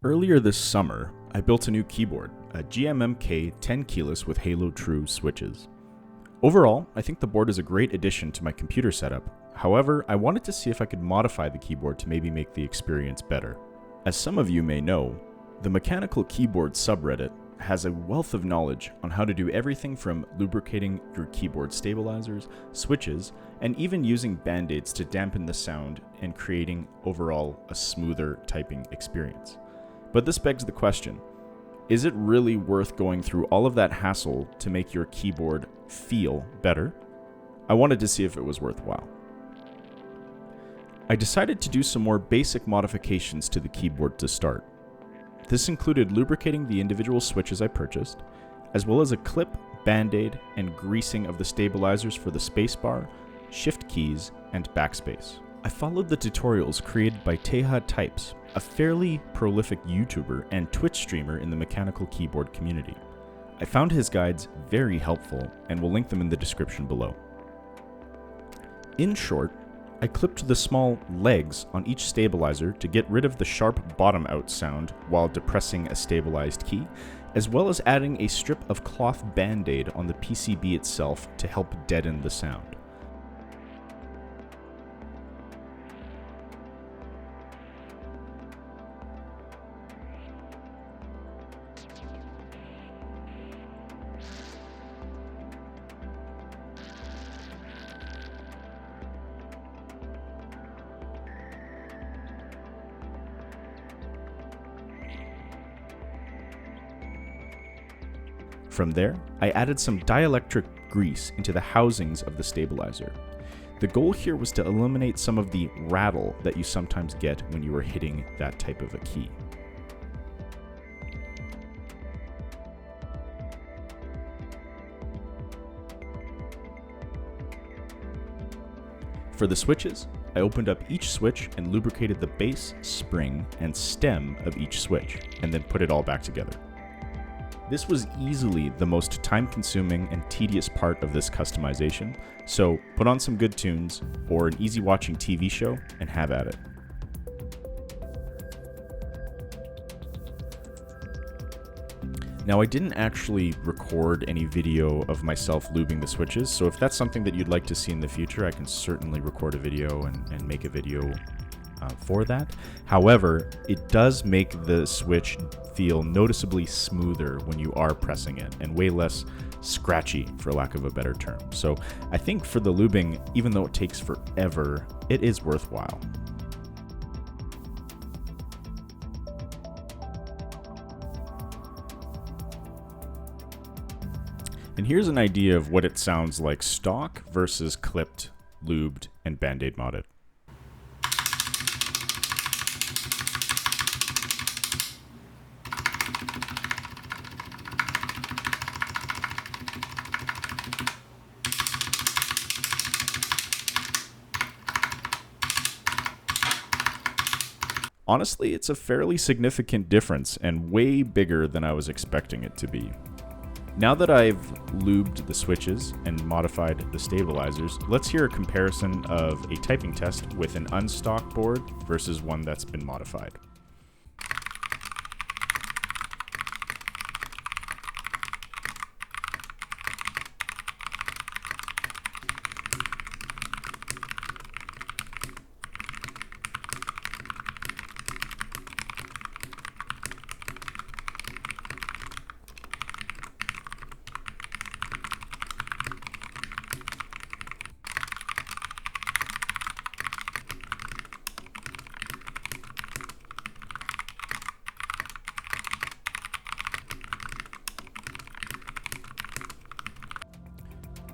Earlier this summer, I built a new keyboard, a GMMK 10 keyless with Halo True switches. Overall, I think the board is a great addition to my computer setup. However, I wanted to see if I could modify the keyboard to maybe make the experience better. As some of you may know, the mechanical keyboard subreddit has a wealth of knowledge on how to do everything from lubricating your keyboard stabilizers, switches, and even using band-aids to dampen the sound and creating overall a smoother typing experience. But this begs the question, is it really worth going through all of that hassle to make your keyboard feel better? I wanted to see if it was worthwhile. I decided to do some more basic modifications to the keyboard to start. This included lubricating the individual switches I purchased, as well as a clip, band-aid, and greasing of the stabilizers for the spacebar, shift keys, and backspace. I followed the tutorials created by Taeha Types, a fairly prolific YouTuber and Twitch streamer in the mechanical keyboard community. I found his guides very helpful and will link them in the description below. In short, I clipped the small legs on each stabilizer to get rid of the sharp bottom-out sound while depressing a stabilized key, as well as adding a strip of cloth band-aid on the PCB itself to help deaden the sound. From there, I added some dielectric grease into the housings of the stabilizer. The goal here was to eliminate some of the rattle that you sometimes get when you are hitting that type of a key. For the switches, I opened up each switch and lubricated the base, spring, and stem of each switch, and then put it all back together. This was easily the most time-consuming and tedious part of this customization, so put on some good tunes or an easy-watching TV show and have at it. Now, I didn't actually record any video of myself lubing the switches, so if that's something that you'd like to see in the future, I can certainly record a video and make a video for that. However, it does make the switch feel noticeably smoother when you are pressing it and way less scratchy, for lack of a better term. So I think for the lubing, even though it takes forever, it is worthwhile. And here's an idea of what it sounds like stock versus clipped, lubed, and band-aid modded. Honestly, it's a fairly significant difference and way bigger than I was expecting it to be. Now that I've lubed the switches and modified the stabilizers, let's hear a comparison of a typing test with an unstock board versus one that's been modified.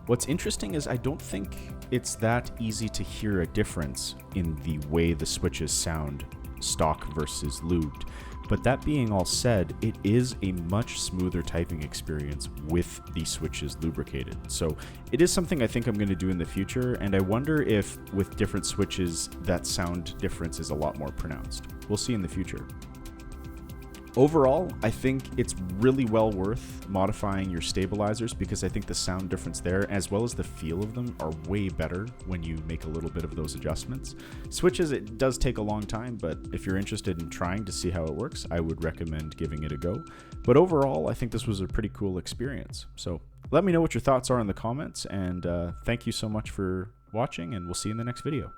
What's interesting is I don't think it's that easy to hear a difference in the way the switches sound stock versus lubed. But that being all said, it is a much smoother typing experience with the switches lubricated. So it is something I think I'm going to do in the future, and I wonder if with different switches that sound difference is a lot more pronounced. We'll see in the future. Overall, I think it's really well worth modifying your stabilizers because I think the sound difference there, as well as the feel of them, are way better when you make a little bit of those adjustments. Switches, it does take a long time, but if you're interested in trying to see how it works, I would recommend giving it a go. But overall, I think this was a pretty cool experience. So let me know what your thoughts are in the comments, and thank you so much for watching, and we'll see you in the next video.